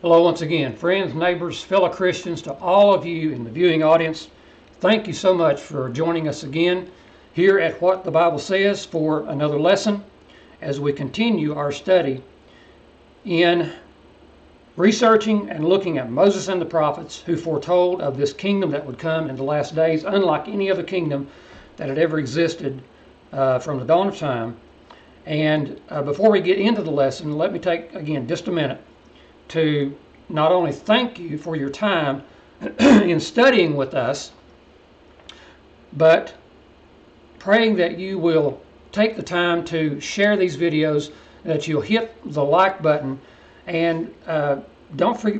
Hello once again, friends, neighbors, fellow Christians, to all of you in the viewing audience. Thank you so much for joining us again here at What the Bible Says for another lesson as we continue our study in researching and looking at Moses and the prophets who foretold of this kingdom that would come in the last days, unlike any other kingdom that had ever existed from the dawn of time. And before we get into the lesson, let me take again just a minute to not only thank you for your time in studying with us, but praying that you will take the time to share these videos, that you'll hit the like button, and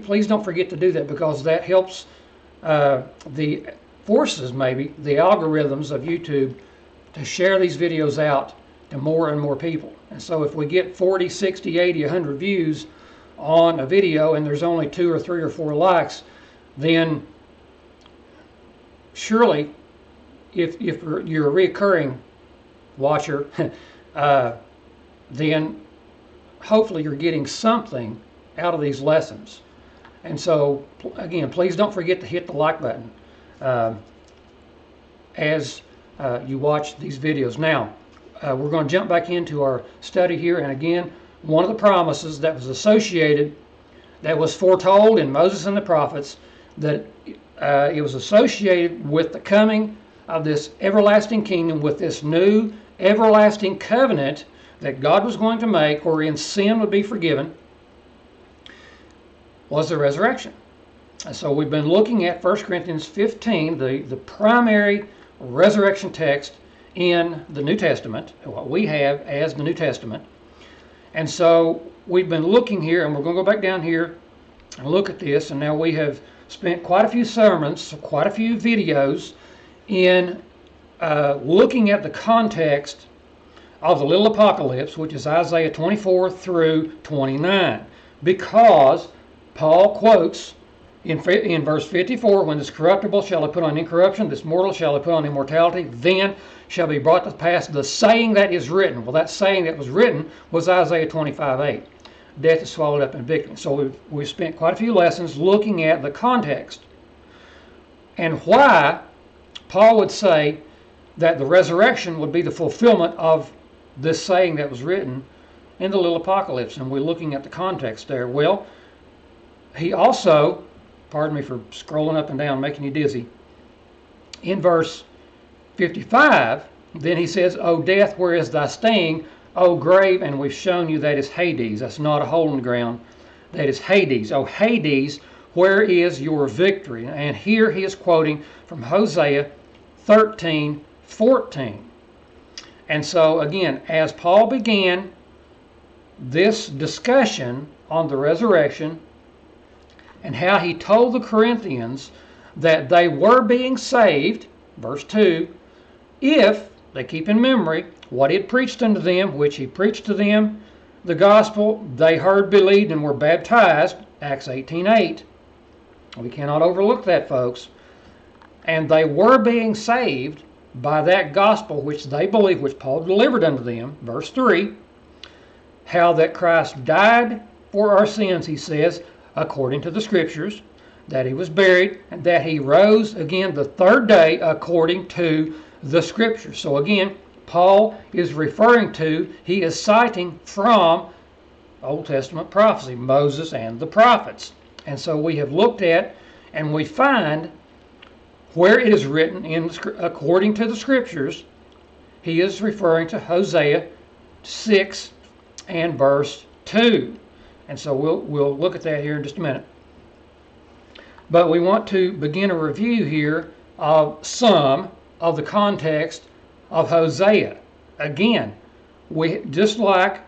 please don't forget to do that, because that helps the forces, maybe the algorithms of YouTube, to share these videos out to more and more people. And so if we get 40, 60, 80, 100 views on a video and there's only 2 or 3 or 4 likes, then surely if you're a reoccurring watcher, then hopefully you're getting something out of these lessons. And so again, please don't forget to hit the like button as you watch these videos. Now we're going to jump back into our study here, and again, one of the promises that was associated, that was foretold in Moses and the prophets, that it was associated with the coming of this everlasting kingdom, with this new everlasting covenant that God was going to make, wherein sin would be forgiven, was the resurrection. And so we've been looking at 1 Corinthians 15, the primary resurrection text in the New Testament, what we have as the New Testament. And so we've been looking here, and we're going to go back down here and look at this. And now we have spent quite a few sermons, quite a few videos in looking at the context of the little apocalypse, which is Isaiah 24 through 29, because Paul quotes in verse 54, when this corruptible shall have put on incorruption, this mortal shall have put on immortality, then shall be brought to pass the saying that is written. Well, that saying that was written was Isaiah 25:8. Death is swallowed up in victory. So we've spent quite a few lessons looking at the context and why Paul would say that the resurrection would be the fulfillment of this saying that was written in the little apocalypse. And we're looking at the context there. Well, he also, pardon me for scrolling up and down, making you dizzy, in verse 55, then he says, O death, where is thy sting? O grave, and we've shown you that is Hades. That's not a hole in the ground. That is Hades. O Hades, where is your victory? And here he is quoting from Hosea 13:14. And so again, as Paul began this discussion on the resurrection and how he told the Corinthians that they were being saved, verse 2, if they keep in memory what he had preached unto them, which he preached to them, the gospel they heard, believed, and were baptized, Acts 18:8. We cannot overlook that, folks. And they were being saved by that gospel which they believed, which Paul delivered unto them, verse 3, how that Christ died for our sins, he says, according to the Scriptures, that he was buried, and that he rose again the third day according to the Scriptures. So again, Paul is referring to, he is citing from Old Testament prophecy, Moses and the prophets. And so we have looked at, and we find where it is written in according to the Scriptures. He is referring to Hosea 6 and verse 2. And so we'll look at that here in just a minute. But we want to begin a review here of some of the context of Hosea. Again, just like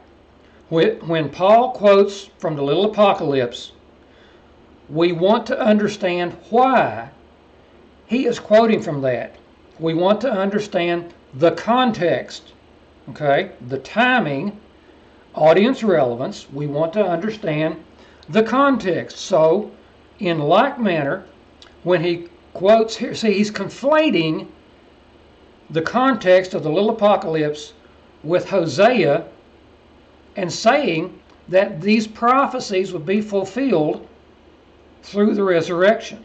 when Paul quotes from the little apocalypse, we want to understand why he is quoting from that. We want to understand the context, okay, the timing, audience relevance. We want to understand the context. So in like manner, when he quotes here, see, he's conflating the context of the little apocalypse with Hosea and saying that these prophecies would be fulfilled through the resurrection.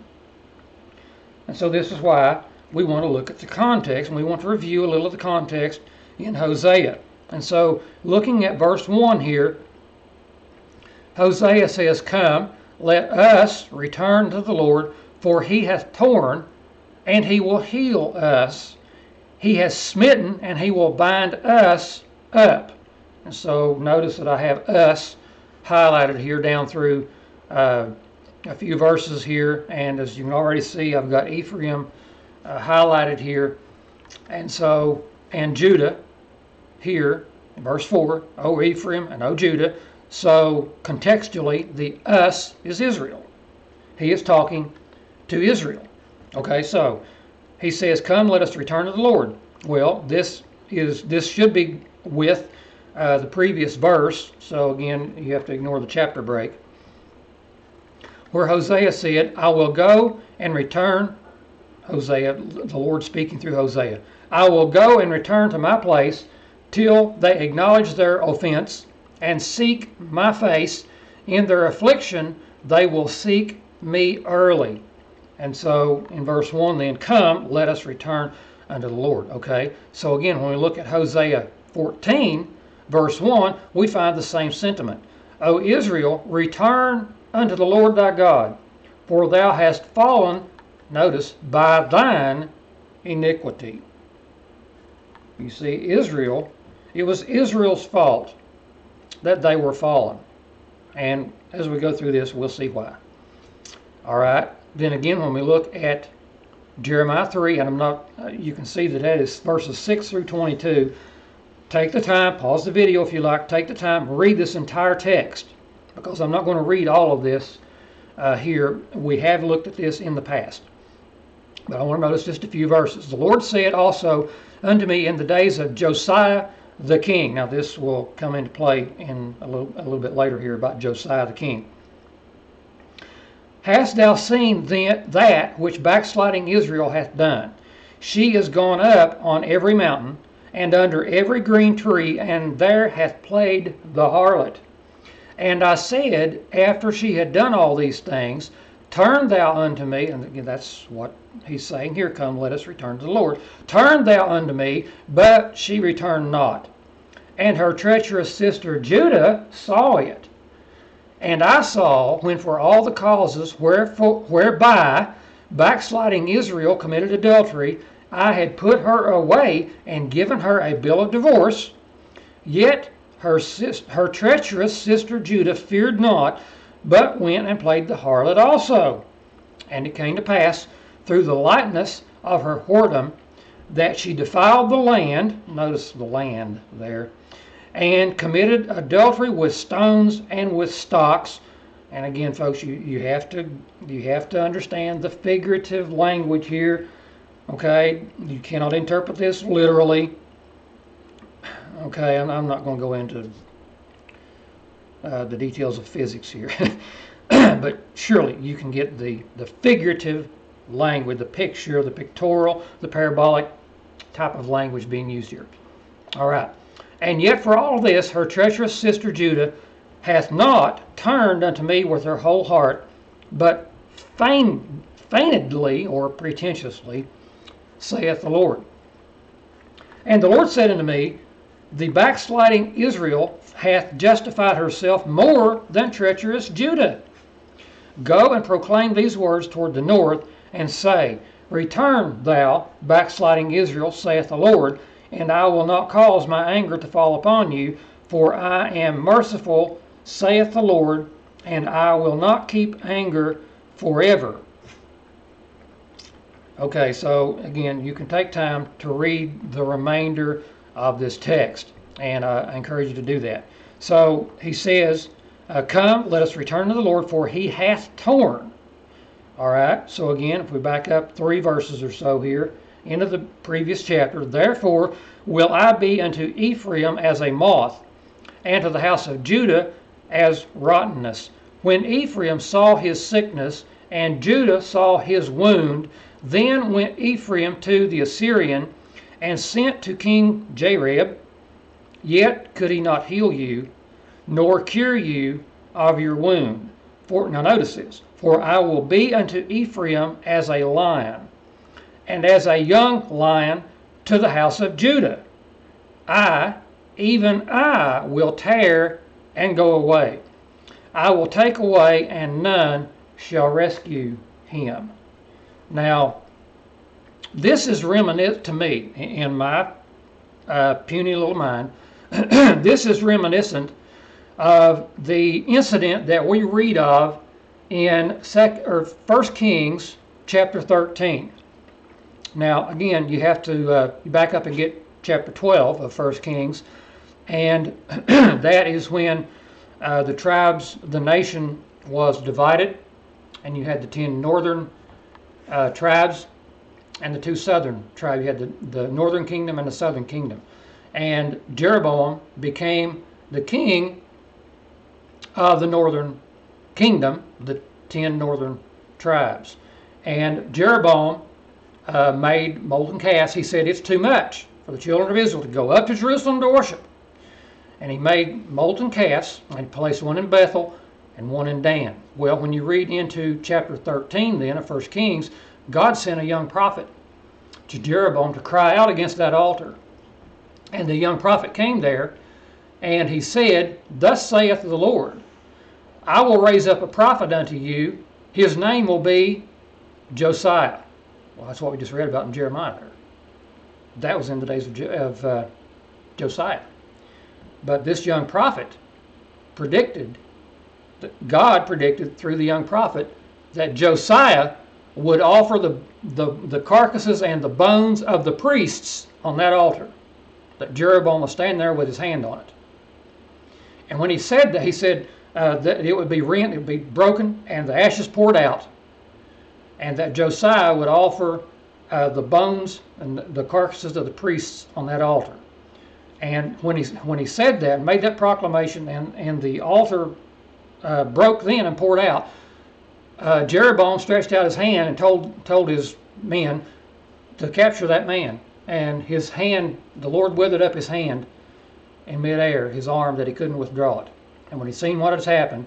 And so this is why we want to look at the context, and we want to review a little of the context in Hosea. And so looking at verse 1 here, Hosea says, "Come, let us return to the Lord, for he hath torn, and he will heal us. He has smitten, and he will bind us up." And so notice that I have us highlighted here down through a few verses here. And as you can already see, I've got Ephraim highlighted here. And so, and Judah here, in verse 4, O Ephraim and O Judah. So contextually, the us is Israel. He is talking to Israel. Okay, so he says, "Come, let us return to the Lord." Well, this should be with the previous verse. So again, you have to ignore the chapter break, where Hosea said, "I will go and return." Hosea, the Lord speaking through Hosea, "I will go and return to my place till they acknowledge their offense and seek my face. In their affliction they will seek me early." And so in verse 1 then, "Come, let us return unto the Lord." Okay, so again, when we look at Hosea 14, verse 1, we find the same sentiment. "O Israel, return unto the Lord thy God, for thou hast fallen," notice, "by thine iniquity." You see, Israel, it was Israel's fault that they were fallen. And as we go through this, we'll see why. All right. Then again, when we look at Jeremiah 3, and you can see that is verses 6 through 22. Take the time, pause the video if you like, take the time, read this entire text, because I'm not going to read all of this here. We have looked at this in the past, but I want to notice just a few verses. "The Lord said also unto me in the days of Josiah the king." Now this will come into play in a little bit later here about Josiah the king. "Hast thou seen then that which backsliding Israel hath done? She is gone up on every mountain and under every green tree, and there hath played the harlot. And I said, after she had done all these things, Turn thou unto me," and again, that's what he's saying here, "Come, let us return to the Lord. Turn thou unto me," but she returned not. "And her treacherous sister Judah saw it. And I saw, when for all the causes whereby backsliding Israel committed adultery, I had put her away and given her a bill of divorce, yet her treacherous sister Judah feared not, but went and played the harlot also. And it came to pass, through the lightness of her whoredom, that she defiled the land," notice the land there, "and committed adultery with stones and with stocks." And again, folks, you have to understand the figurative language here. Okay, you cannot interpret this literally. Okay, I'm not going to go into the details of physics here, but surely you can get the figurative language, the picture, the pictorial, the parabolic type of language being used here. All right. "And yet for all this, her treacherous sister Judah hath not turned unto me with her whole heart, but feignedly," or pretentiously, "saith the Lord. And the Lord said unto me, The backsliding Israel hath justified herself more than treacherous Judah. Go and proclaim these words toward the north, and say, Return thou, backsliding Israel, saith the Lord, and I will not cause my anger to fall upon you, for I am merciful, saith the Lord, and I will not keep anger forever." Okay, so again, you can take time to read the remainder of this text, and I encourage you to do that. So he says, "Come, let us return to the Lord, for he hath torn." All right, so again, if we back up 3 verses or so here into the previous chapter, "Therefore will I be unto Ephraim as a moth, and to the house of Judah as rottenness. When Ephraim saw his sickness, and Judah saw his wound, then went Ephraim to the Assyrian, and sent to King Jareb, yet could he not heal you, nor cure you of your wound. now notice this, for I will be unto Ephraim as a lion, and as a young lion to the house of Judah. I, even I, will tear and go away. I will take away, and none shall rescue him. Now, this is reminiscent to me, in my puny little mind, this is reminiscent of the incident that we read of in 1 Kings chapter 13. Now, again, you have to back up and get chapter 12 of 1 Kings, and that is when the nation was divided, and you had the 10 northern tribes and the 2 southern tribes. You had the northern kingdom and the southern kingdom. And Jeroboam became the king of the northern kingdom, the 10 northern tribes. And Jeroboam made molten calves. He said it's too much for the children of Israel to go up to Jerusalem to worship. And he made molten calves, and he placed one in Bethel and one in Dan. Well, when you read into chapter 13 then of 1 Kings, God sent a young prophet to Jeroboam to cry out against that altar. And the young prophet came there, and he said, Thus saith the Lord, I will raise up a prophet unto you. His name will be Josiah. Well, that's what we just read about in Jeremiah. That was in the days of Josiah. But this young prophet predicted, God predicted through the young prophet, that Josiah would offer the carcasses and the bones of the priests on that altar. That Jeroboam was standing there with his hand on it. And when he said that, he said that it would be rent, it would be broken, and the ashes poured out. And that Josiah would offer the bones and the carcasses of the priests on that altar. And when he said that, made that proclamation, and the altar broke then and poured out, Jeroboam stretched out his hand and told his men to capture that man. And his hand, the Lord withered up his hand in midair, his arm, that he couldn't withdraw it. And when he seen what had happened,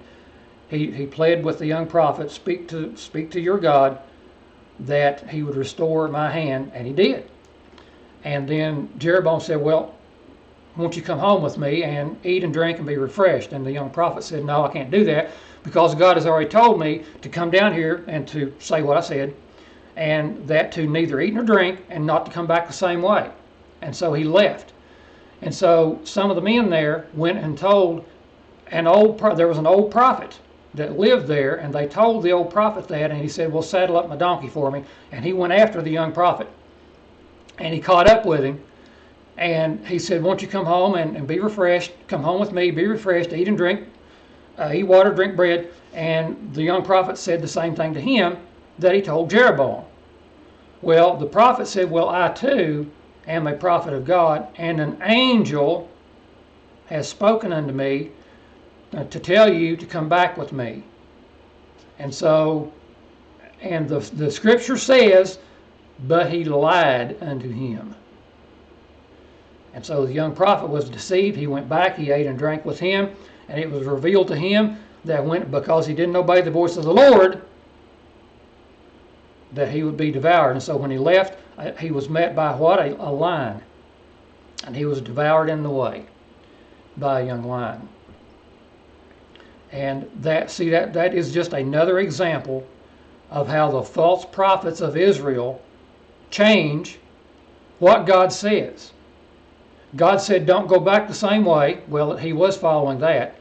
he pled with the young prophet, speak to your God, that he would restore my hand, and he did. And then Jeroboam said, well, won't you come home with me and eat and drink and be refreshed? And the young prophet said, no, I can't do that, because God has already told me to come down here and to say what I said, and that to neither eat nor drink, and not to come back the same way. And so he left. And so some of the men there went and told there was an old prophet that lived there, and they told the old prophet that, and he said, well, saddle up my donkey for me. And he went after the young prophet, and he caught up with him, and he said, won't you come home and be refreshed, come home with me, be refreshed, eat and drink, eat water, drink bread. And the young prophet said the same thing to him that he told Jeroboam. Well, the prophet said, well, I too am a prophet of God, and an angel has spoken unto me to tell you to come back with me. And so, and the scripture says, but he lied unto him. And so the young prophet was deceived. He went back, he ate and drank with him, and it was revealed to him that because he didn't obey the voice of the Lord, that he would be devoured. And so when he left, he was met by what? A lion. And he was devoured in the way by a young lion. And that is just another example of how the false prophets of Israel change what God says. God said, don't go back the same way. Well, he was following that.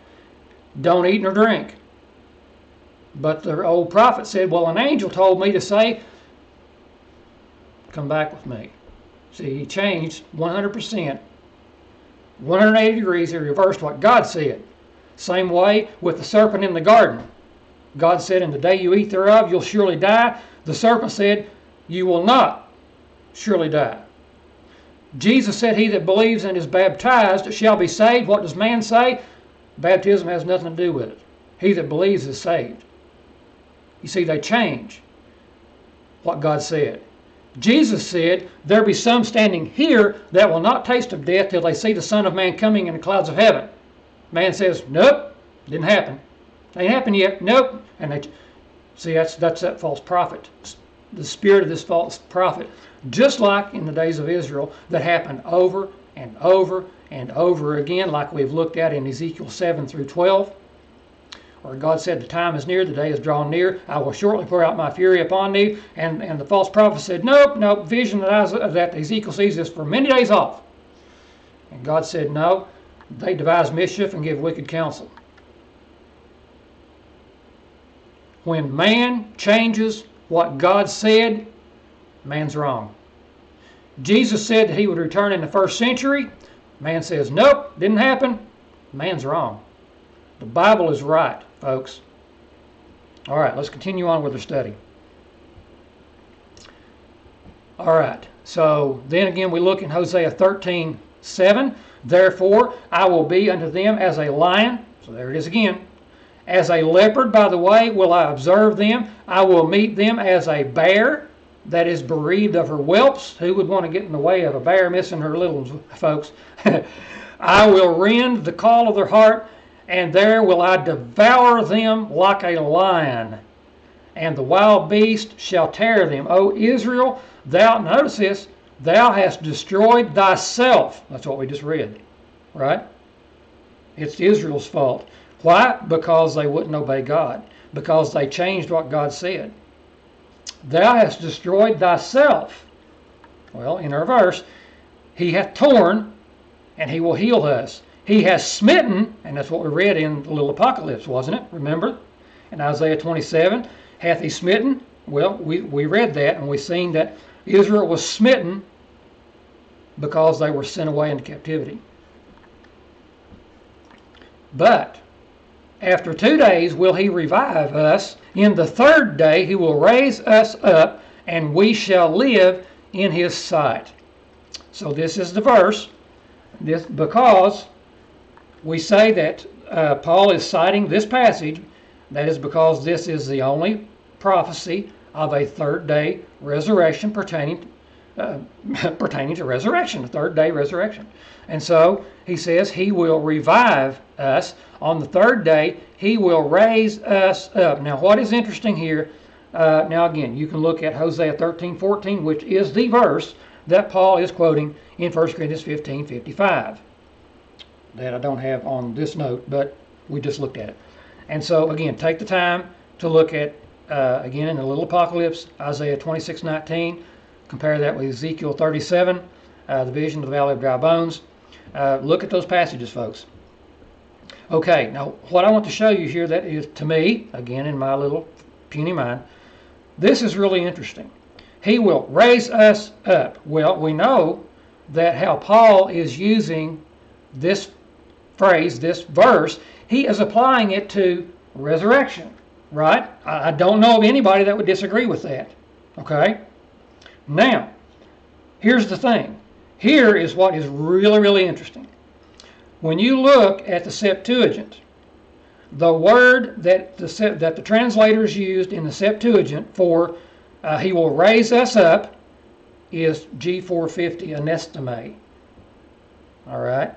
Don't eat nor drink. But the old prophet said, well, an angel told me to say, come back with me. See, he changed 100%. 180 degrees, he reversed what God said. Same way with the serpent in the garden. God said, in the day you eat thereof, you'll surely die. The serpent said, you will not surely die. Jesus said, he that believes and is baptized shall be saved. What does man say? Baptism has nothing to do with it. He that believes is saved. You see, they change what God said. Jesus said, there be some standing here that will not taste of death till they see the Son of Man coming in the clouds of heaven. Man says, nope, didn't happen. Ain't happened yet. Nope. And they see that's that false prophet, the spirit of this false prophet, just like in the days of Israel, that happened over and over and over again, like we've looked at in Ezekiel 7 through 12. Or God said, the time is near, the day is drawn near, I will shortly pour out my fury upon thee. And the false prophet said, nope, nope, vision that Ezekiel sees is for many days off. And God said, no, they devise mischief and give wicked counsel. When man changes what God said, man's wrong. Jesus said that he would return in the first century. Man says, nope, didn't happen. Man's wrong. The Bible is right, folks. All right, let's continue on with the study. All right, so then again we look in Hosea 13:7. Therefore I will be unto them as a lion. So there it is again. As a leopard by the way will I observe them. I will meet them as a bear that is bereaved of her whelps. Who would want to get in the way of a bear missing her little ones, folks? I will rend the call of their heart, and there will I devour them like a lion, and the wild beast shall tear them. O Israel, thou, notice this, thou hast destroyed thyself. That's what we just read, right? It's Israel's fault. Why? Because they wouldn't obey God, because they changed what God said. Thou hast destroyed thyself. Well, in our verse, he hath torn, and he will heal us. He has smitten, and that's what we read in the little apocalypse, wasn't it? Remember? In Isaiah 27, hath he smitten? Well, we read that, and we've seen that Israel was smitten because they were sent away into captivity. But after 2 days will he revive us. In the third day he will raise us up, and we shall live in his sight. So this is the verse. This because we say that Paul is citing this passage. That is because this is the only prophecy of a third day resurrection pertaining to resurrection, the third day resurrection. And so he says he will revive us. On the third day he will raise us up. Now what is interesting here, now again you can look at Hosea 13:14, which is the verse that Paul is quoting in 1 Corinthians 15:55. That I don't have on this note, but we just looked at it. And so again, take the time to look at, again in the little apocalypse, Isaiah 26:19. Compare that with Ezekiel 37, the vision of the valley of dry bones. Look at those passages, folks. Okay, now what I want to show you here that is, to me, again in my little puny mind, this is really interesting. He will raise us up. Well, we know that how Paul is using this phrase, this verse, he is applying it to resurrection, right? I don't know of anybody that would disagree with that, okay? Now, here's the thing. Here is what is really, really interesting. When you look at the Septuagint, the word that the translators used in the Septuagint for he will raise us up is G450 anestime. All right?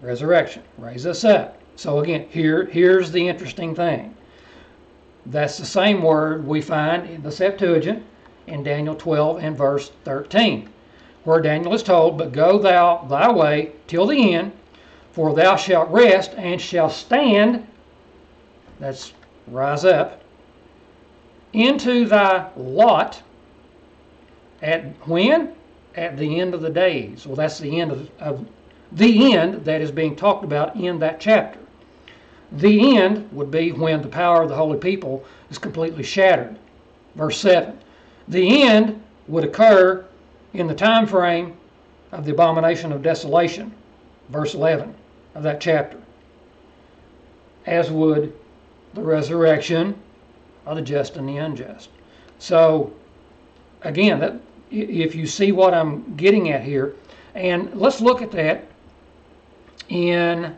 Resurrection. Raise us up. So again, here's the interesting thing. That's the same word we find in the Septuagint in Daniel 12 and verse 13, where Daniel is told, but go thou thy way till the end, for thou shalt rest and shalt stand, that's rise up, into thy lot at when? At the end of the days. Well, that's the end of the end that is being talked about in that chapter. The end would be when the power of the holy people is completely shattered. Verse 7. The end would occur in the time frame of the abomination of desolation, verse 11 of that chapter, as would the resurrection of the just and the unjust. So again, that, if you see what I'm getting at here, and let's look at that in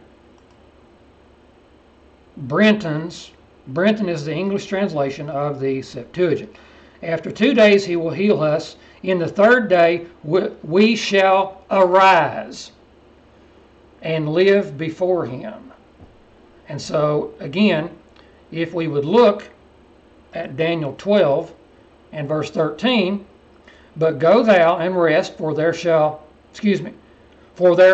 Brenton is the English translation of the Septuagint. After 2 days he will heal us. In the third day we shall arise and live before him. And so, again, if we would look at Daniel 12 and verse 13, but go thou and rest, for there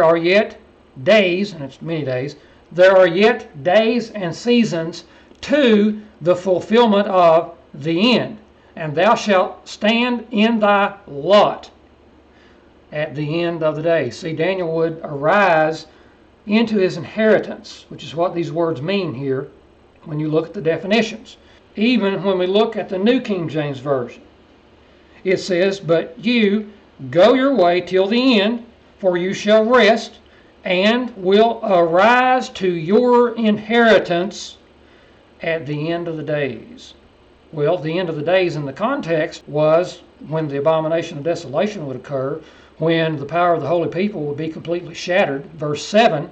are yet days, and it's many days, there are yet days and seasons to the fulfillment of the end, and thou shalt stand in thy lot at the end of the day. See, Daniel would arise into his inheritance, which is what these words mean here when you look at the definitions. Even when we look at the New King James Version, it says, but you go your way till the end, for you shall rest, and will arise to your inheritance at the end of the days. Well, the end of the days in the context was when the abomination of desolation would occur, when the power of the holy people would be completely shattered. Verse 7,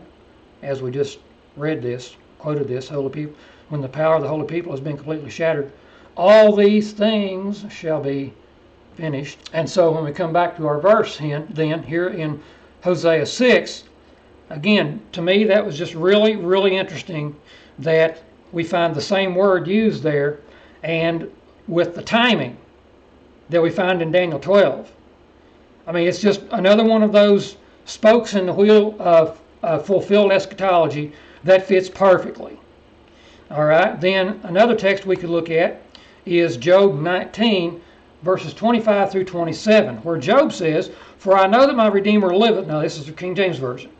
as we just read this, quoted this, holy people, when the power of the holy people has been completely shattered, all these things shall be finished. And so when we come back to our verse then here in Hosea 6, again, to me that was just really, really interesting that we find the same word used there, and with the timing that we find in Daniel 12. I mean, it's just another one of those spokes in the wheel of fulfilled eschatology that fits perfectly. All right, then another text we could look at is Job 19, verses 25 through 27, where Job says, for I know that my Redeemer liveth. Now this is the King James Version.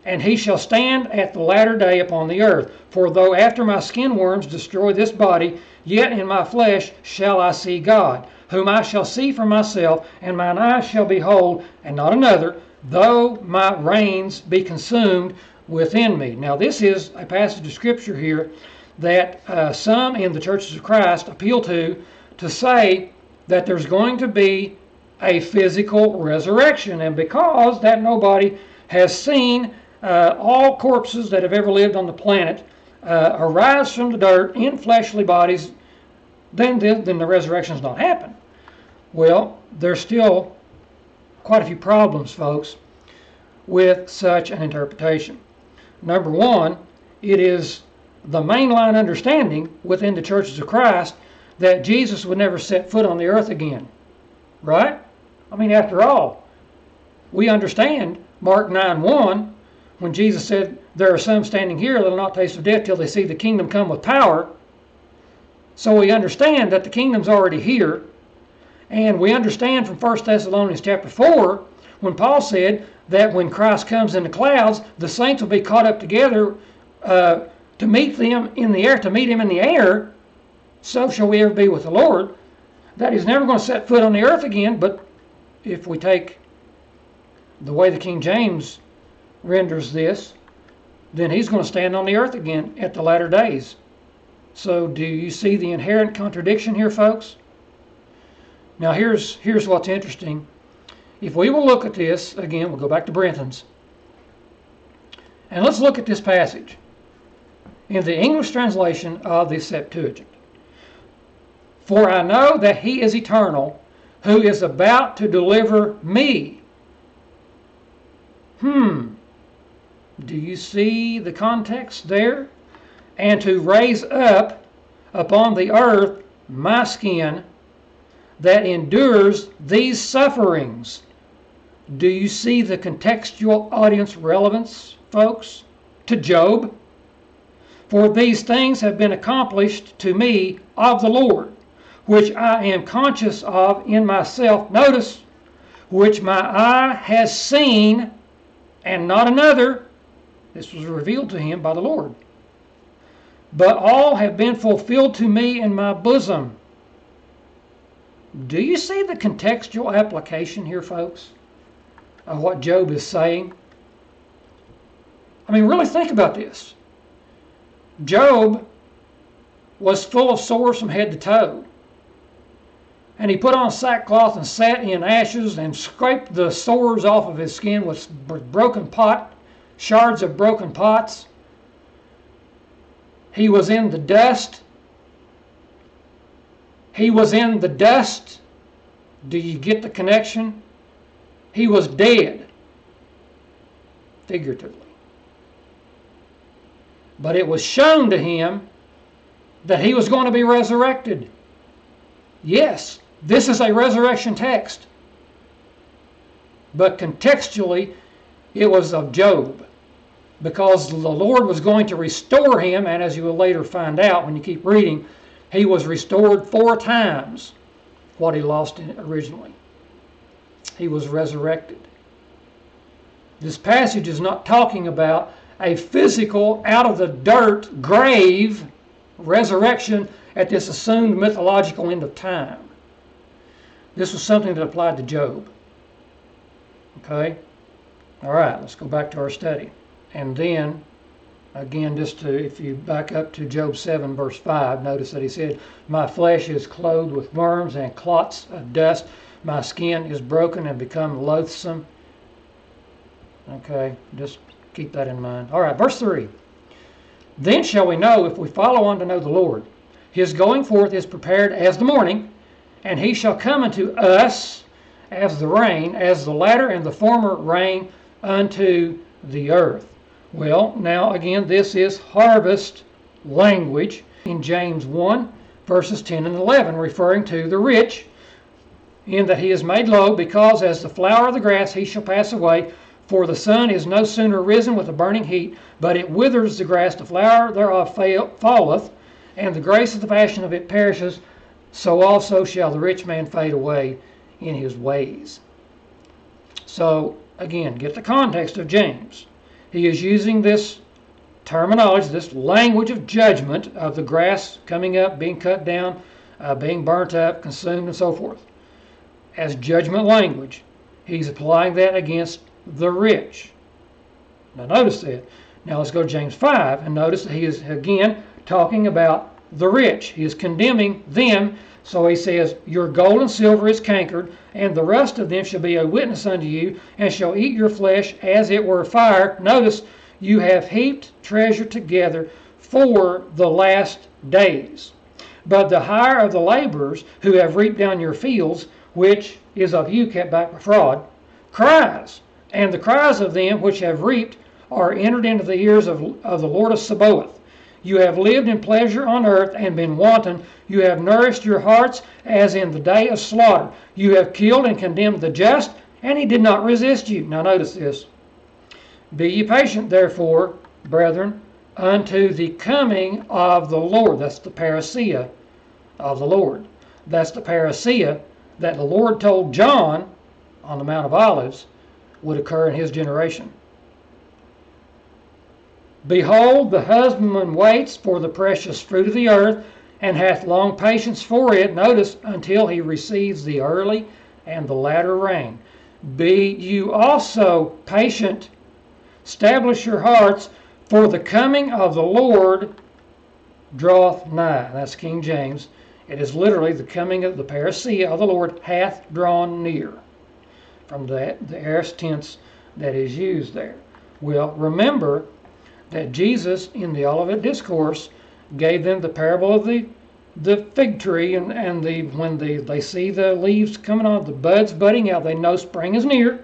And he shall stand at the latter day upon the earth. For though after my skin worms destroy this body, yet in my flesh shall I see God, whom I shall see for myself, and mine eyes shall behold, and not another, though my reins be consumed within me. Now this is a passage of Scripture here that some in the churches of Christ appeal to say that there's going to be a physical resurrection. And because that nobody has seen all corpses that have ever lived on the planet arise from the dirt in fleshly bodies, then the resurrection's not happen. Well, there's still quite a few problems, folks, with such an interpretation. Number one, it is the mainline understanding within the churches of Christ that Jesus would never set foot on the earth again. Right? I mean, after all, we understand Mark 9:1, when Jesus said, there are some standing here that will not taste of death till they see the kingdom come with power. So we understand that the kingdom's already here. And we understand from 1 Thessalonians chapter 4, when Paul said that when Christ comes in the clouds, the saints will be caught up together to meet them in the air, to meet him in the air. So shall we ever be with the Lord. That he's never going to set foot on the earth again. But if we take the way the King James renders this, then he's going to stand on the earth again at the latter days. So do you see the inherent contradiction here, folks? Now here's what's interesting. If we will look at this, again, we'll go back to Brenton's. And let's look at this passage in the English translation of the Septuagint. For I know that he is eternal, who is about to deliver me. Do you see the context there? And to raise up upon the earth my skin that endures these sufferings. Do you see the contextual audience relevance, folks, to Job? For these things have been accomplished to me of the Lord, which I am conscious of in myself. Notice, which my eye has seen, and not another. This was revealed to him by the Lord. But all have been fulfilled to me in my bosom. Do you see the contextual application here, folks, of what Job is saying? I mean, really think about this. Job was full of sores from head to toe. And he put on sackcloth and sat in ashes and scraped the sores off of his skin with shards of broken pots. He was in the dust. He was in the dust. Do you get the connection? He was dead, figuratively. But it was shown to him that he was going to be resurrected. Yes, this is a resurrection text. But contextually, it was of Job. Because the Lord was going to restore him, and as you will later find out when you keep reading, he was restored 4 times what he lost originally. He was resurrected. This passage is not talking about a physical, out of the dirt grave resurrection at this assumed mythological end of time. This was something that applied to Job. Okay? All right, let's go back to our study. And then, again, just to, if you back up to Job 7, verse 5, notice that he said, "My flesh is clothed with worms and clots of dust. My skin is broken and become loathsome." Okay, just keep that in mind. All right, verse 3. "Then shall we know if we follow on to know the Lord. His going forth is prepared as the morning, and he shall come unto us as the rain, as the latter and the former rain unto the earth." Well, now again, this is harvest language in James 1, verses 10 and 11, referring to the rich, in that he is made low, because as the flower of the grass he shall pass away. For the sun is no sooner risen with a burning heat, but it withers the grass, the flower thereof falleth, and the grace of the fashion of it perishes. So also shall the rich man fade away in his ways. So, again, get the context of James. He is using this terminology, this language of judgment of the grass coming up, being cut down, being burnt up, consumed, and so forth, as judgment language. He's applying that against the rich. Now notice that. Now let's go to James 5 and notice that he is again talking about the rich. He is condemning them. So he says, "Your gold and silver is cankered, and the rust of them shall be a witness unto you, and shall eat your flesh as it were fire." Notice, "You have heaped treasure together for the last days. But the hire of the laborers who have reaped down your fields, which is of you kept back by fraud, cries. And the cries of them which have reaped are entered into the ears of the Lord of Sabaoth. You have lived in pleasure on earth and been wanton. You have nourished your hearts as in the day of slaughter. You have killed and condemned the just, and he did not resist you." Now notice this. "Be ye patient, therefore, brethren, unto the coming of the Lord." That's the parousia of the Lord. That's the parousia that the Lord told John on the Mount of Olives would occur in his generation. "Behold, the husbandman waits for the precious fruit of the earth, and hath long patience for it," notice, "until he receives the early and the latter rain. Be you also patient, establish your hearts, for the coming of the Lord draweth nigh." That's King James. It is literally the coming of the parousia of the Lord hath drawn near, from the aorist tense that is used there. Well, remember that Jesus in the Olivet Discourse gave them the parable of the fig tree, and when they see the leaves coming on, the buds budding out, they know spring is near.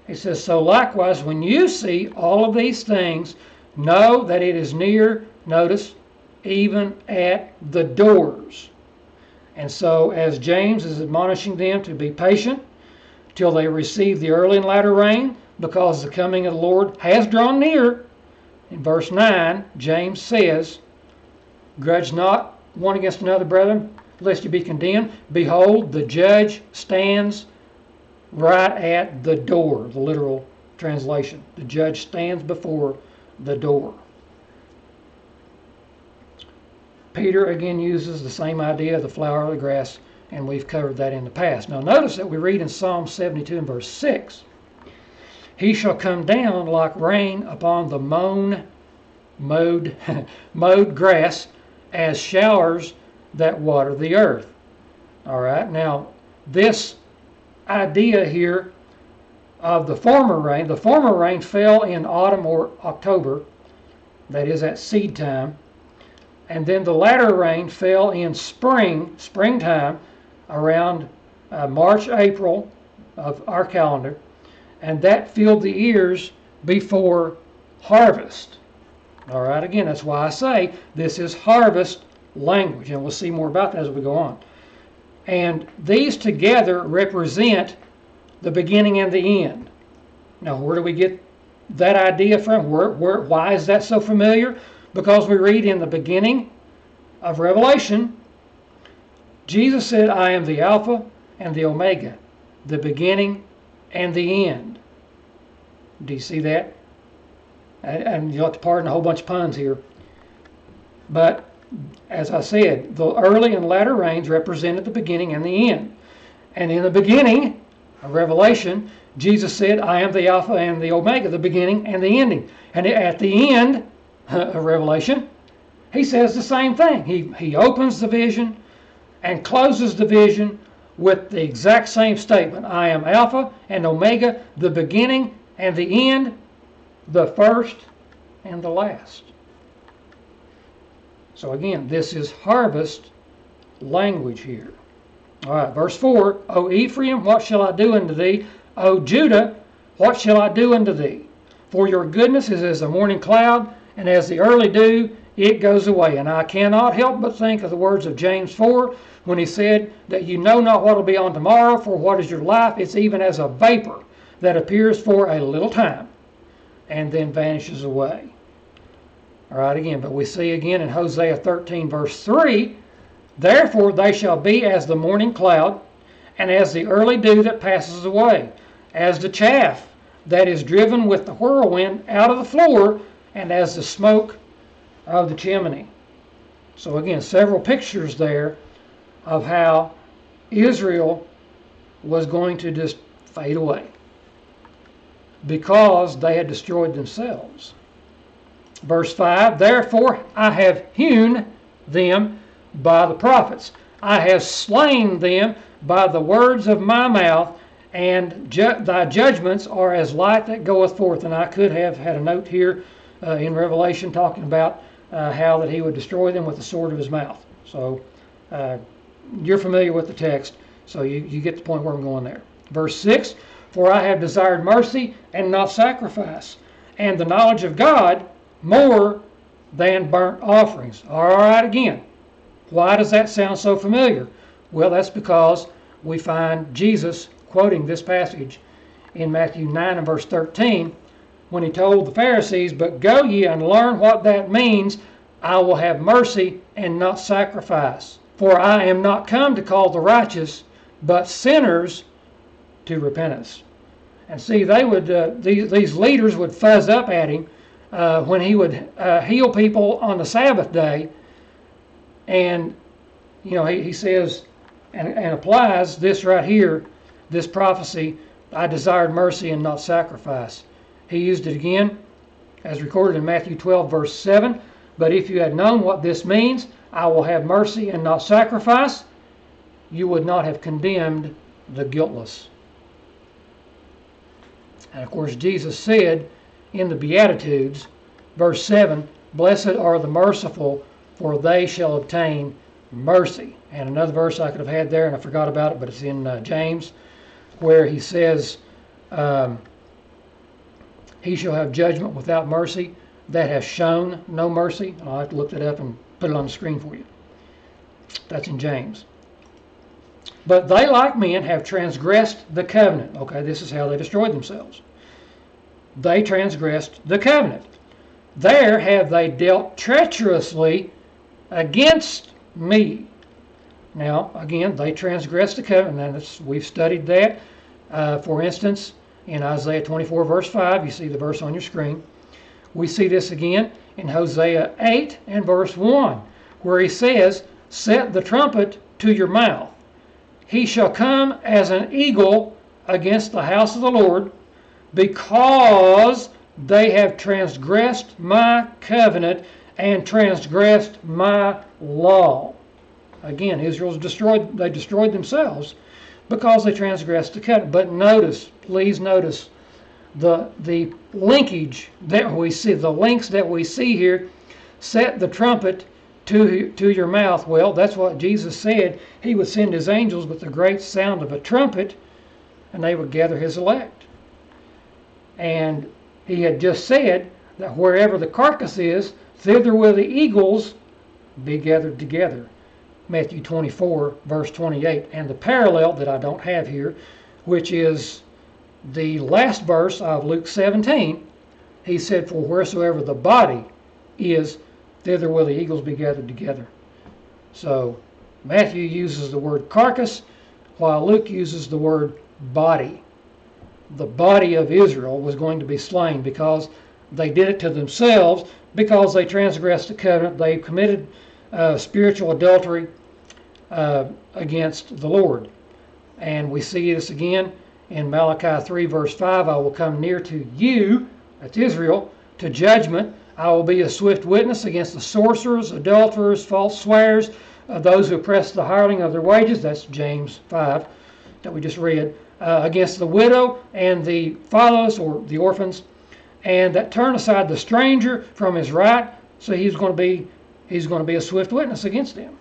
He says, "So likewise, when you see all of these things, know that it is near," notice, "even at the doors." And so as James is admonishing them to be patient till they receive the early and latter rain, because the coming of the Lord has drawn near, in verse 9, James says, "Grudge not one against another, brethren, lest you be condemned. Behold, the judge stands right at the door." The literal translation. The judge stands before the door. Peter again uses the same idea of the flower of the grass, and we've covered that in the past. Now notice that we read in Psalm 72 and verse 6, "He shall come down like rain upon the mowed grass, as showers that water the earth." All right, now this idea here of the former rain fell in autumn or October, that is at seed time, and then the latter rain fell in springtime, around March, April of our calendar, and that filled the ears before harvest. All right, again, that's why I say this is harvest language, and we'll see more about that as we go on. And these together represent the beginning and the end. Now, where do we get that idea from? Why is that so familiar? Because we read in the beginning of Revelation, Jesus said, I am the Alpha and the Omega, the beginning and the end. Do you see that? And you'll have to pardon a whole bunch of puns here. But as I said, the early and latter rains represented the beginning and the end. And in the beginning of Revelation, Jesus said, I am the Alpha and the Omega, the beginning and the ending. And at the end of Revelation, he says the same thing. He opens the vision and closes the vision with the exact same statement. I am Alpha and Omega, the beginning and the end, the first and the last. So again, this is harvest language here. All right, verse 4, O Ephraim, what shall I do unto thee? O Judah, what shall I do unto thee? For your goodness is as the morning cloud, and as the early dew, it goes away. And I cannot help but think of the words of James 4, when he said that you know not what will be on tomorrow, for what is your life? It's even as a vapor that appears for a little time and then vanishes away. All right, again, but we see again in Hosea 13, verse 3, therefore they shall be as the morning cloud, and as the early dew that passes away, as the chaff that is driven with the whirlwind out of the floor, and as the smoke of the chimney. So again, several pictures there of how Israel was going to just fade away because they had destroyed themselves. Verse 5, therefore I have hewn them by the prophets. I have slain them by the words of my mouth, and thy judgments are as light that goeth forth. And I could have had a note here in Revelation talking about how that he would destroy them with the sword of his mouth. So you're familiar with the text, so you get the point where I'm going there. Verse 6, for I have desired mercy and not sacrifice, and the knowledge of God more than burnt offerings. All right, again, why does that sound so familiar? Well, that's because we find Jesus quoting this passage in Matthew 9 and verse 13 when he told the Pharisees, but go ye and learn what that means. I will have mercy and not sacrifice. For I am not come to call the righteous, but sinners to repentance. And see, they would these leaders would fuzz up at him when he would heal people on the Sabbath day. And, you know, he says and applies this right here, this prophecy, I desired mercy and not sacrifice. He used it again as recorded in Matthew 12, verse 7. But if you had known what this means, I will have mercy and not sacrifice, you would not have condemned the guiltless. And of course, Jesus said in the Beatitudes, verse 7, blessed are the merciful, for they shall obtain mercy. And another verse I could have had there, and I forgot about it, but it's in James, where he says, he shall have judgment without mercy that has shown no mercy. I'll have to look that up and put it on the screen for you. That's in James. But they, like men, have transgressed the covenant. Okay, this is how they destroyed themselves. They transgressed the covenant. There have they dealt treacherously against me. Now, again, they transgressed the covenant. And we've studied that. For instance, in Isaiah 24, verse 5, you see the verse on your screen. We see this again in Hosea 8 and verse 1, where he says, set the trumpet to your mouth. He shall come as an eagle against the house of the Lord, because they have transgressed my covenant and transgressed my law. Again, Israel's destroyed, they destroyed themselves because they transgressed the covenant. But notice, please notice, the linkage that we see, the links that we see here, set the trumpet to your mouth. Well, that's what Jesus said. He would send his angels with the great sound of a trumpet, and they would gather his elect. And he had just said that wherever the carcass is, thither will the eagles be gathered together. Matthew 24, verse 28. And the parallel that I don't have here, which is the last verse of Luke 17, he said, for wheresoever the body is, thither will the eagles be gathered together. So Matthew uses the word carcass, while Luke uses the word body. The body of Israel was going to be slain because they did it to themselves, because they transgressed the covenant. They committed spiritual adultery against the Lord. And we see this again in Malachi 3, verse 5. I will come near to you, that's Israel, to judgment. I will be a swift witness against the sorcerers, adulterers, false swearers, those who oppress the hireling of their wages. That's James 5 that we just read. Against the widow and the fatherless, or the orphans, and that turn aside the stranger from his right. So he's going to be a swift witness against them.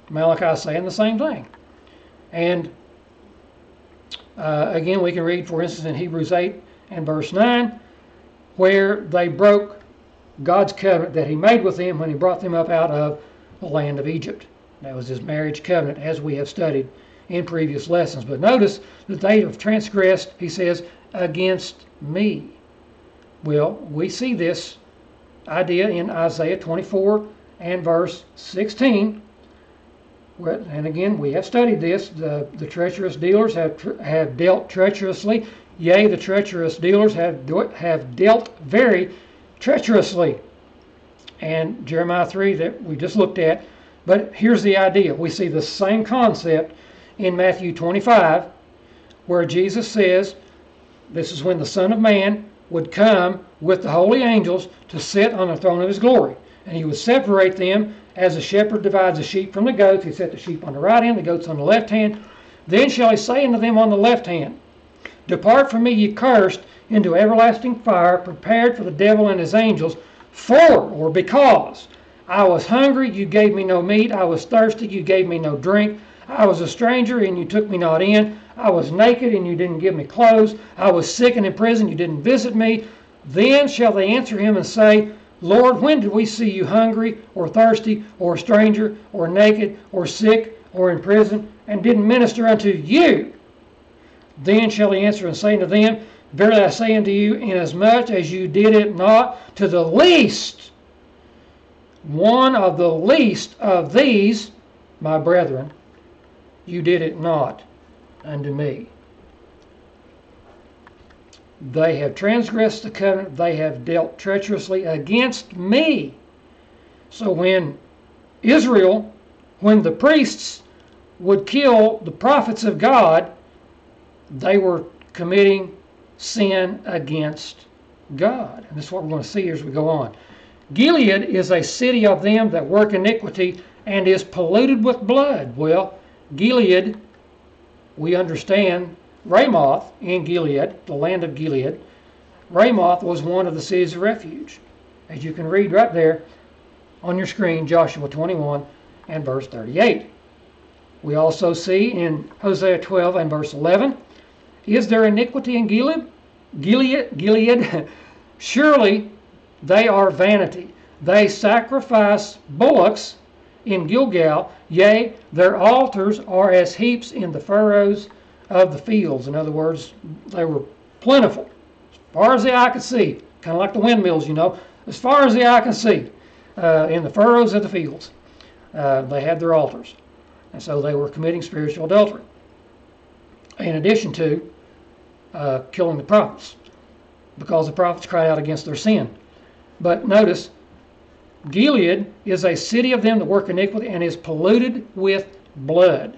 Malachi is saying the same thing. And again, we can read, for instance, in Hebrews 8 and verse 9, where they broke God's covenant that he made with them when he brought them up out of the land of Egypt. That was his marriage covenant, as we have studied in previous lessons. But notice that they have transgressed, he says, against me. Well, we see this idea in Isaiah 24 and verse 16. And again, we have studied this. The treacherous dealers have dealt treacherously. Yea, the treacherous dealers have dealt very treacherously. And Jeremiah 3 that we just looked at. But here's the idea. We see the same concept in Matthew 25, where Jesus says, this is when the Son of Man would come with the holy angels to sit on the throne of his glory. And he would separate them as a shepherd divides the sheep from the goats. He set the sheep on the right hand, the goats on the left hand. Then shall he say unto them on the left hand, depart from me, ye cursed, into everlasting fire, prepared for the devil and his angels. For, or because, I was hungry, you gave me no meat. I was thirsty, you gave me no drink. I was a stranger, and you took me not in. I was naked, and you didn't give me clothes. I was sick and in prison, you didn't visit me. Then shall they answer him and say, Lord, when did we see you hungry, or thirsty, or a stranger, or naked, or sick, or in prison, and didn't minister unto you? Then shall he answer and say unto them, verily I say unto you, inasmuch as you did it not to the least, one of the least of these, my brethren, you did it not unto me. They have transgressed the covenant. They have dealt treacherously against me. So when Israel, when the priests would kill the prophets of God, they were committing sin against God. And this is what we're going to see as we go on. Gilead is a city of them that work iniquity and is polluted with blood. Well, Gilead, we understand Ramoth in Gilead, the land of Gilead. Ramoth was one of the cities of refuge. As you can read right there on your screen, Joshua 21 and verse 38. We also see in Hosea 12 and verse 11, is there iniquity in Gilead? Gilead? Surely they are vanity. They sacrifice bullocks in Gilgal, yea, their altars are as heaps in the furrows of the fields. In other words, they were plentiful, as far as the eye could see, kind of like the windmills, you know, as far as the eye can see, in the furrows of the fields. They had their altars, and so they were committing spiritual adultery, in addition to killing the prophets, because the prophets cried out against their sin. But notice, Gilead is a city of them that work iniquity and is polluted with blood.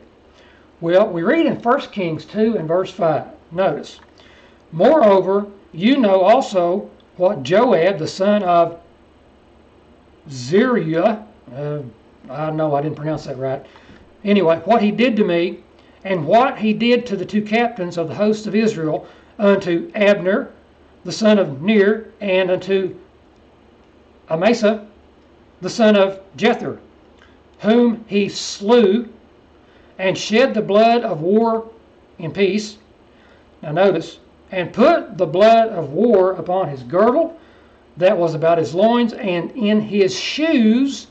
Well, we read in 1 Kings 2 and verse 5. Notice, moreover, you know also what Joab, the son of Zeruiah, I know I didn't pronounce that right. Anyway, what he did to me, and what he did to the two captains of the host of Israel, unto Abner, the son of Ner, and unto Amasa, the son of Jether, whom he slew, and shed the blood of war in peace. Now notice, and put the blood of war upon his girdle, that was about his loins, and in his shoes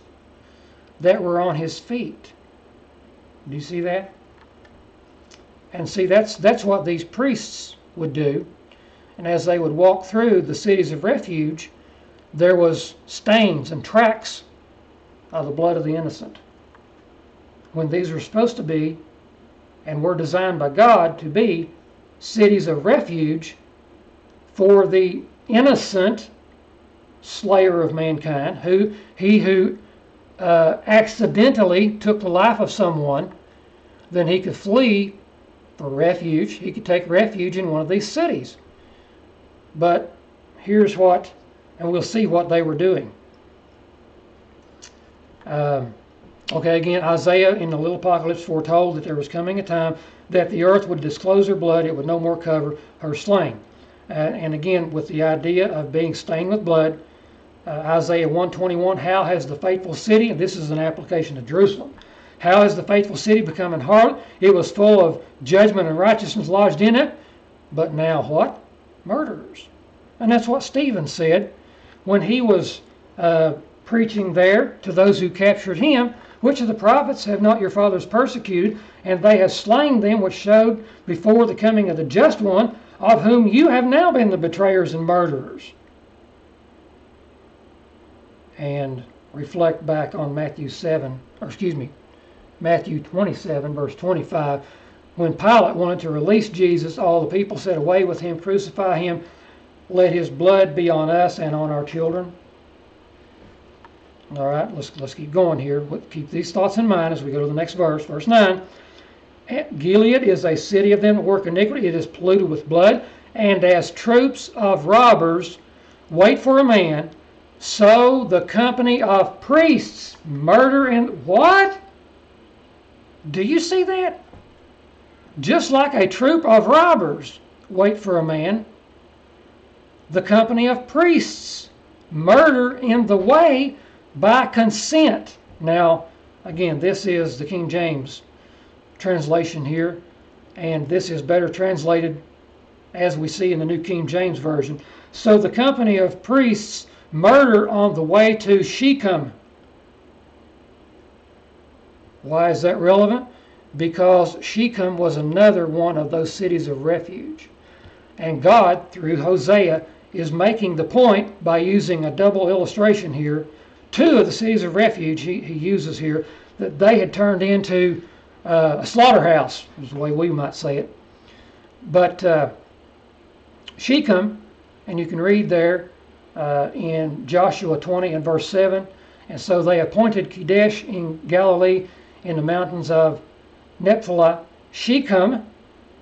that were on his feet. Do you see that? And see, that's what these priests would do. And as they would walk through the cities of refuge, there was stains and tracks of the blood of the innocent. When these were supposed to be, and were designed by God to be, cities of refuge for the innocent slayer of mankind, who accidentally took the life of someone, then he could flee for refuge. He could take refuge in one of these cities. But here's what, and we'll see what they were doing. Okay, again, Isaiah in the little apocalypse foretold that there was coming a time that the earth would disclose her blood, it would no more cover her slain. And again, with the idea of being stained with blood, Isaiah 1:21, how has the faithful city, and this is an application of Jerusalem, how has the faithful city become an harlot? It was full of judgment and righteousness lodged in it, but now what? Murderers. And that's what Stephen said when he was preaching there to those who captured him. Which of the prophets have not your fathers persecuted? And they have slain them which showed before the coming of the just one, of whom you have now been the betrayers and murderers. And reflect back on Matthew 27, verse 25. When Pilate wanted to release Jesus, all the people said, "Away with him, crucify him. Let his blood be on us and on our children." All right, let's keep going here. Keep these thoughts in mind as we go to the next verse. Verse 9. Gilead is a city of them that work iniquity. It is polluted with blood. And as troops of robbers wait for a man, so the company of priests murder and what? Do you see that? Just like a troop of robbers wait for a man, the company of priests murder in the way by consent. Now, again, this is the King James translation here, and this is better translated as we see in the New King James Version. So the company of priests murder on the way to Shechem. Why is that relevant? Because Shechem was another one of those cities of refuge. And God, through Hosea, is making the point by using a double illustration here. Two of the cities of refuge he uses here, that they had turned into a slaughterhouse, is the way we might say it. But Shechem, and you can read there in Joshua 20 and verse 7, and so they appointed Kadesh in Galilee in the mountains of Naphtali, Shechem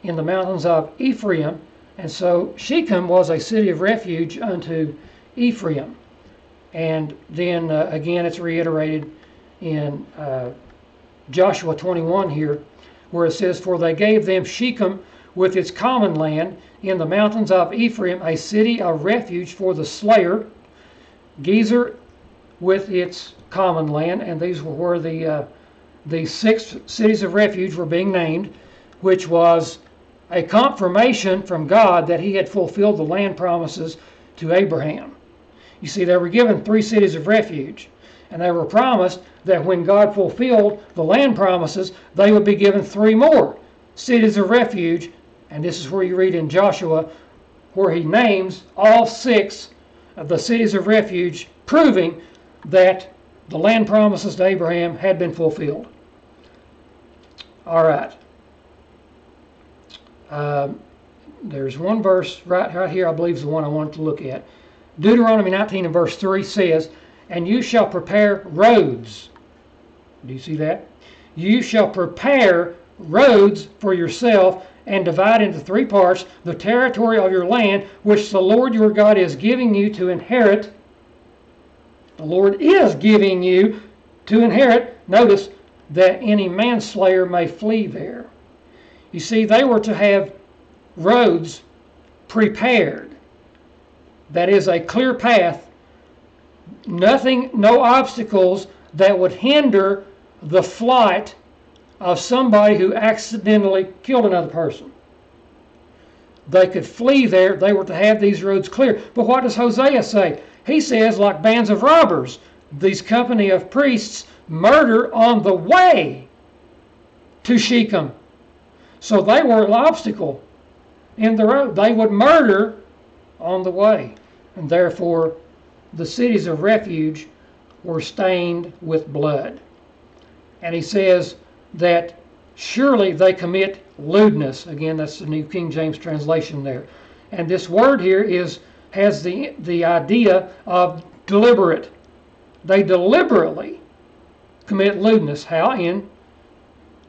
in the mountains of Ephraim. And so Shechem was a city of refuge unto Ephraim. And then again it's reiterated in Joshua 21 here, where it says, "For they gave them Shechem with its common land in the mountains of Ephraim, a city of refuge for the slayer, Gezer with its common land." And these were where the 6 cities of refuge were being named, which was a confirmation from God that he had fulfilled the land promises to Abraham. You see, they were given 3 cities of refuge, and they were promised that when God fulfilled the land promises, they would be given 3 more cities of refuge. And this is where you read in Joshua, where he names all 6 of the cities of refuge, proving that the land promises to Abraham had been fulfilled. All right. There's one verse right here, I believe is the one I wanted to look at. Deuteronomy 19 and verse 3 says, "And you shall prepare roads." Do you see that? "You shall prepare roads for yourself and divide into 3 parts the territory of your land, which the Lord your God is giving you to inherit." The Lord is giving you to inherit. Notice, that any manslayer may flee there. You see, they were to have roads prepared. That is a clear path, no obstacles that would hinder the flight of somebody who accidentally killed another person. They could flee there. They were to have these roads clear. But what does Hosea say? He says, like bands of robbers, these company of priests murder on the way to Shechem. So they were an obstacle in the road. They would murder on the way. And therefore, the cities of refuge were stained with blood. And he says that surely they commit lewdness. Again, that's the New King James translation there. And this word here has the idea of deliberate. They deliberately commit lewdness. How? In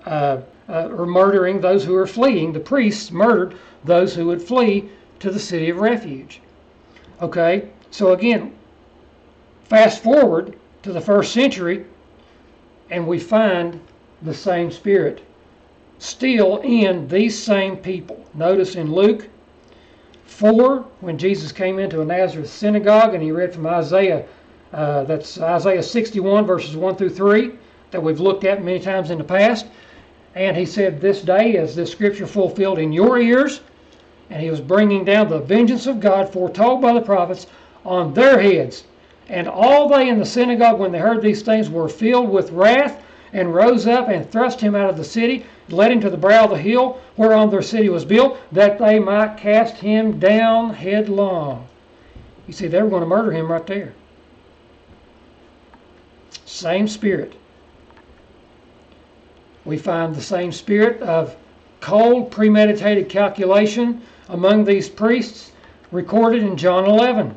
or murdering those who are fleeing. The priests murdered those who would flee to the city of refuge. Okay, so again, fast forward to the 1st century, and we find the same spirit still in these same people. Notice in Luke 4, when Jesus came into a Nazareth synagogue and he read from Isaiah, that's Isaiah 61 verses 1 through 3, that we've looked at many times in the past. And he said, this day is this scripture fulfilled in your ears. And he was bringing down the vengeance of God foretold by the prophets on their heads. And all they in the synagogue, when they heard these things, were filled with wrath, and rose up and thrust him out of the city, led him to the brow of the hill whereon their city was built, that they might cast him down headlong. You see, they were going to murder him right there. Same spirit. We find the same spirit of cold, premeditated calculation among these priests recorded in John 11.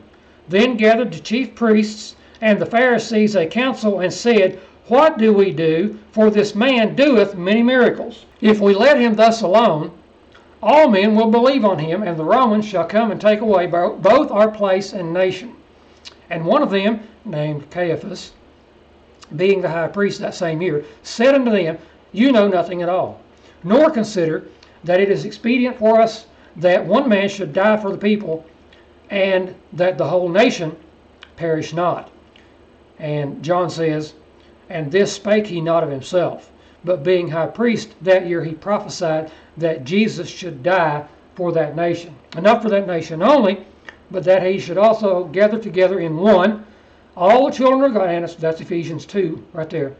Then gathered the chief priests and the Pharisees a council and said, what do we do? For this man doeth many miracles. If we let him thus alone, all men will believe on him, and the Romans shall come and take away both our place and nation. And one of them, named Caiaphas, being the high priest that same year, said unto them, you know nothing at all, nor consider that it is expedient for us that one man should die for the people, and that the whole nation perish not. And John says, and this spake he not of himself, but being high priest that year he prophesied that Jesus should die for that nation. And not for that nation only, but that he should also gather together in one all the children of God. And that's Ephesians 2 right there.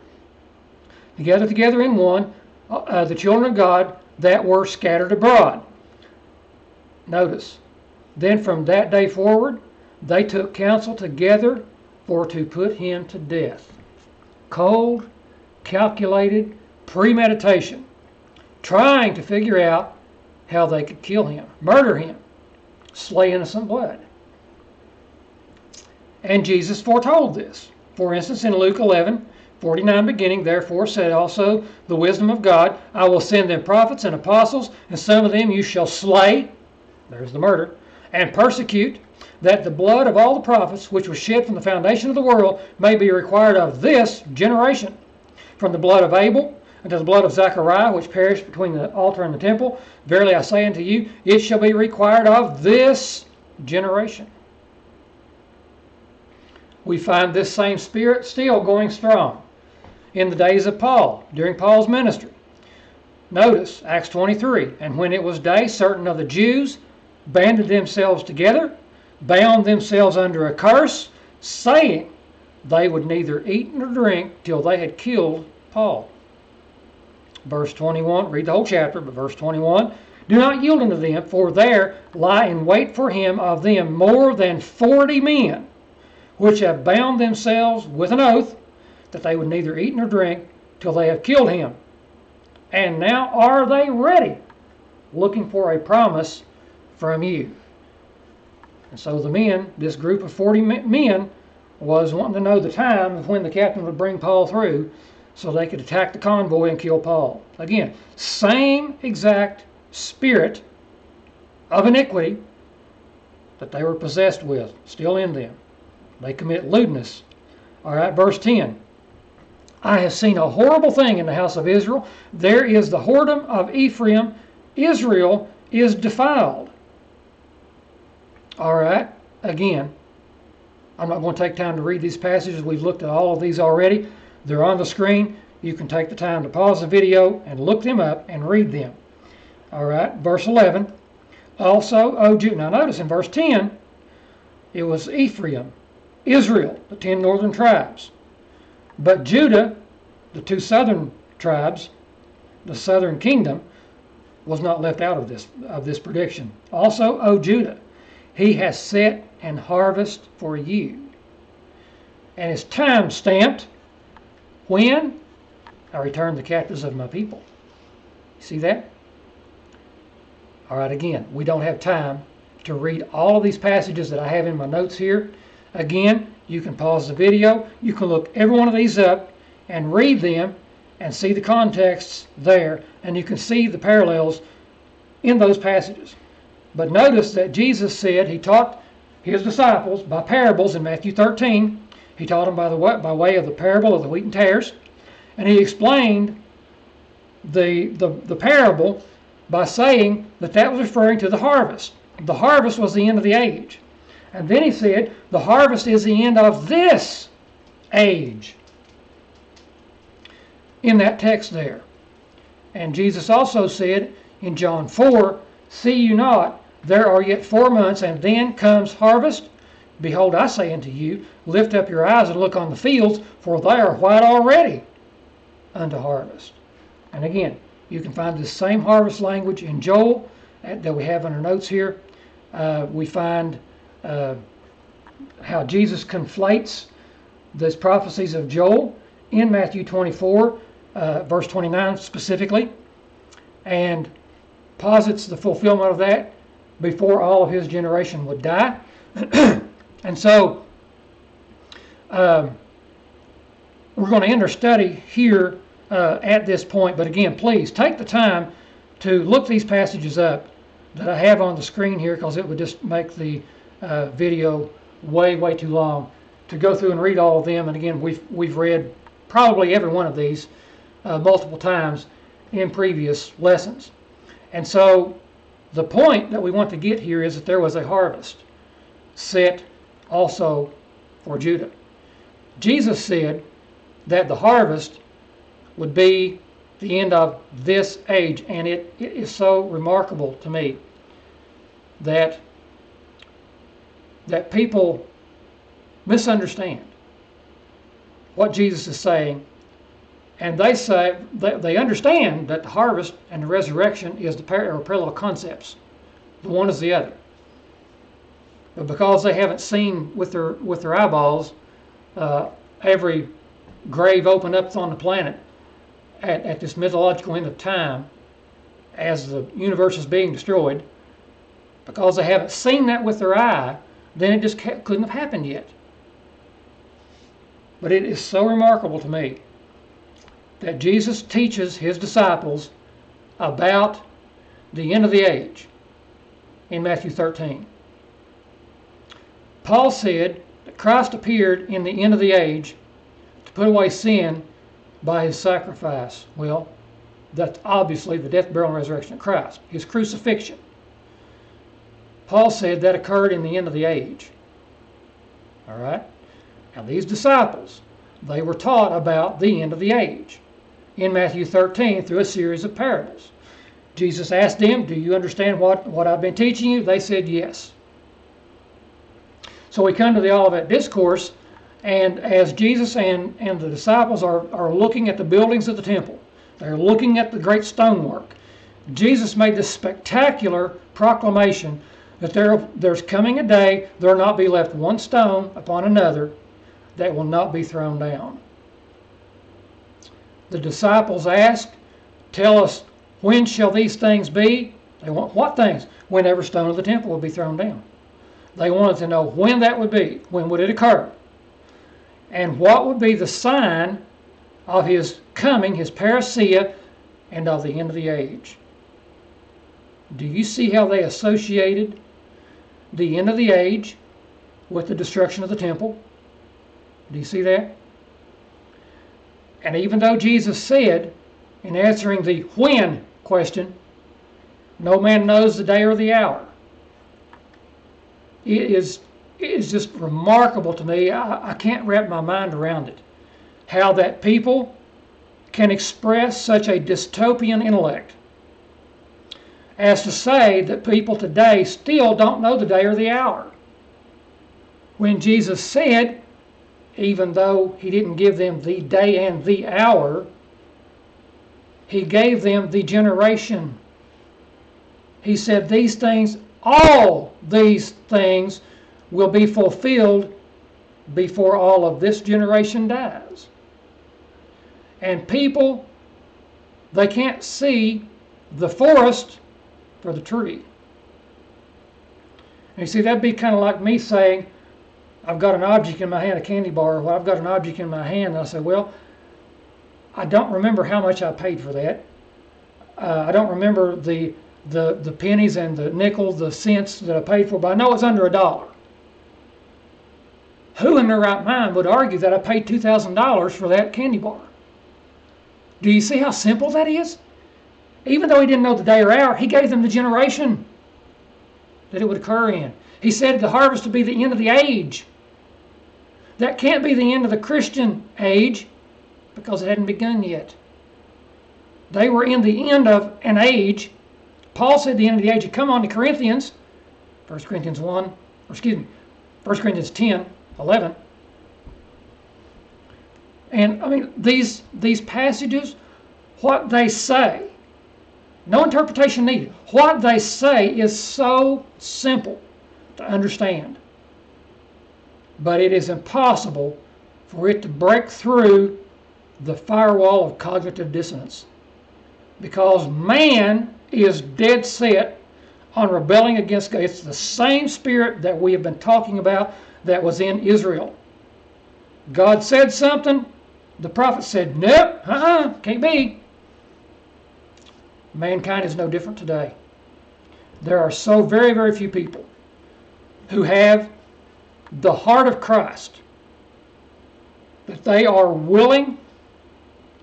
Together in one, the children of God that were scattered abroad. Notice, then from that day forward, they took counsel together for to put him to death. Cold, calculated premeditation, trying to figure out how they could kill him, murder him, slay innocent blood. And Jesus foretold this. For instance, in Luke 11:49 beginning, therefore said also the wisdom of God, I will send them prophets and apostles, and some of them you shall slay, there's the murder, and persecute, that the blood of all the prophets which was shed from the foundation of the world may be required of this generation. From the blood of Abel unto the blood of Zechariah, which perished between the altar and the temple, verily I say unto you, it shall be required of this generation. We find this same spirit still going strong in the days of Paul, during Paul's ministry. Notice Acts 23, and when it was day, certain of the Jews banded themselves together, bound themselves under a curse, saying they would neither eat nor drink till they had killed Paul. Verse 21, read the whole chapter, but verse 21, do not yield unto them, for there lie in wait for him of them more than 40 men, which have bound themselves with an oath that they would neither eat nor drink till they have killed him. And now are they ready, looking for a promise from you. And so the men, this group of 40 men, was wanting to know the time of when the captain would bring Paul through so they could attack the convoy and kill Paul. Again, same exact spirit of iniquity that they were possessed with, still in them. They commit lewdness. All right, verse 10. I have seen a horrible thing in the house of Israel. There is the whoredom of Ephraim. Israel is defiled. All right, again, I'm not going to take time to read these passages. We've looked at all of these already. They're on the screen. You can take the time to pause the video and look them up and read them. All right, verse 11. Also, O Judah. Now notice in verse 10, it was Ephraim. Israel, the 10 northern tribes. But Judah, the 2 southern tribes, the southern kingdom, was not left out of this prediction. Also, O Judah, he has set an harvest for you, and is time stamped. When? I return the captives of my people. You see that? All right, again, we don't have time to read all of these passages that I have in my notes here. Again, you can pause the video. You can look every one of these up and read them and see the contexts there, and you can see the parallels in those passages. But notice that Jesus said he taught his disciples by parables in Matthew 13. He taught them by way of the parable of the wheat and tares, and he explained the parable by saying that was referring to the harvest. The harvest was the end of the age. And then he said, the harvest is the end of this age. In that text there. And Jesus also said in John 4, see you not, there are yet 4 months, and then comes harvest? Behold, I say unto you, lift up your eyes and look on the fields, for they are white already unto harvest. And again, you can find this same harvest language in Joel that we have in our notes here. We find how Jesus conflates these prophecies of Joel in Matthew 24, verse 29 specifically, and posits the fulfillment of that before all of his generation would die. And so we're going to end our study here at this point. But again, please take the time to look these passages up that I have on the screen here, because it would just make the video way too long to go through and read all of them. And again, we've read probably every one of these multiple times in previous lessons. And so the point that we want to get here is that there was a harvest set also for Judah. Jesus said that the harvest would be the end of this age, and it is so remarkable to me that people misunderstand what Jesus is saying, and they say they understand that the harvest and the resurrection is the parallel concepts. The one is the other. But because they haven't seen with their eyeballs every grave open up on the planet at this mythological end of time as the universe is being destroyed, because they haven't seen that with their eye, then it just couldn't have happened yet. But it is so remarkable to me that Jesus teaches his disciples about the end of the age in Matthew 13. Paul said that Christ appeared in the end of the age to put away sin by his sacrifice. Well, that's obviously the death, burial, and resurrection of Christ, his crucifixion. Paul said that occurred in the end of the age. All right? Now these disciples, they were taught about the end of the age in Matthew 13 through a series of parables. Jesus asked them, do you understand what I've been teaching you? They said yes. So we come to the Olivet Discourse, and as Jesus and the disciples are looking at the buildings of the temple, they're looking at the great stonework, Jesus made this spectacular proclamation that there's coming a day there will not be left one stone upon another that will not be thrown down. The disciples asked, tell us, when shall these things be? They want what things? When every stone of the temple will be thrown down. They wanted to know when that would be. When would it occur? And what would be the sign of his coming, his parousia, and of the end of the age? Do you see how they associated the end of the age with the destruction of the temple? Do you see that? And even though Jesus said, in answering the when question, no man knows the day or the hour, it is just remarkable to me. I can't wrap my mind around it. How that people can express such a dystopian intellect as to say that people today still don't know the day or the hour. when Jesus said, even though he didn't give them the day and the hour, he gave them the generation. He said these things, all these things will be fulfilled before all of this generation dies. And people, they can't see the forest for the tree. And you see, that'd be kind of like me saying, I've got an object in my hand, a candy bar. Well, I've got an object in my hand. And I say, well, I don't remember how much I paid for that. I don't remember the pennies and the nickels, the cents that I paid for, but I know it's under $1. Who in their right mind would argue that I paid $2,000 for that candy bar? Do you see how simple that is? Even though he didn't know the day or hour, he gave them the generation that it would occur in. He said the harvest would be the end of the age. That can't be the end of the Christian age because it hadn't begun yet. They were in the end of an age. Paul said the end of the age had come on to Corinthians, 1 Corinthians 10, 11. And I mean, these passages, what they say, no interpretation needed. What they say is so simple to understand. But it is impossible for it to break through the firewall of cognitive dissonance. Because man is dead set on rebelling against God. It's the same spirit that we have been talking about that was in Israel. God said something, the prophet said, nope, can't be. Mankind is no different today. There are so very, very few people who have the heart of Christ, that they are willing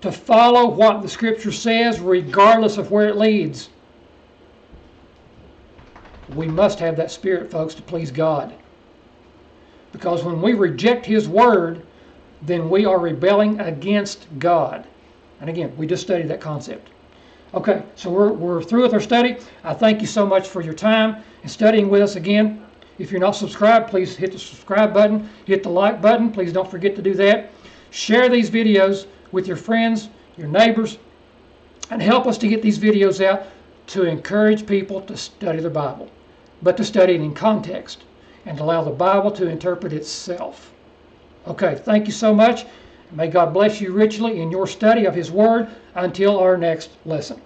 to follow what the Scripture says regardless of where it leads. We must have that spirit, folks, to please God. Because when we reject His Word, then we are rebelling against God. And again, we just studied that concept. Okay, so we're through with our study. I thank you so much for your time and studying with us again. If you're not subscribed, please hit the subscribe button, hit the like button. Please don't forget to do that. Share these videos with your friends, your neighbors, and help us to get these videos out to encourage people to study the Bible, but to study it in context and allow the Bible to interpret itself. Okay, thank you so much. May God bless you richly in your study of His Word until our next lesson.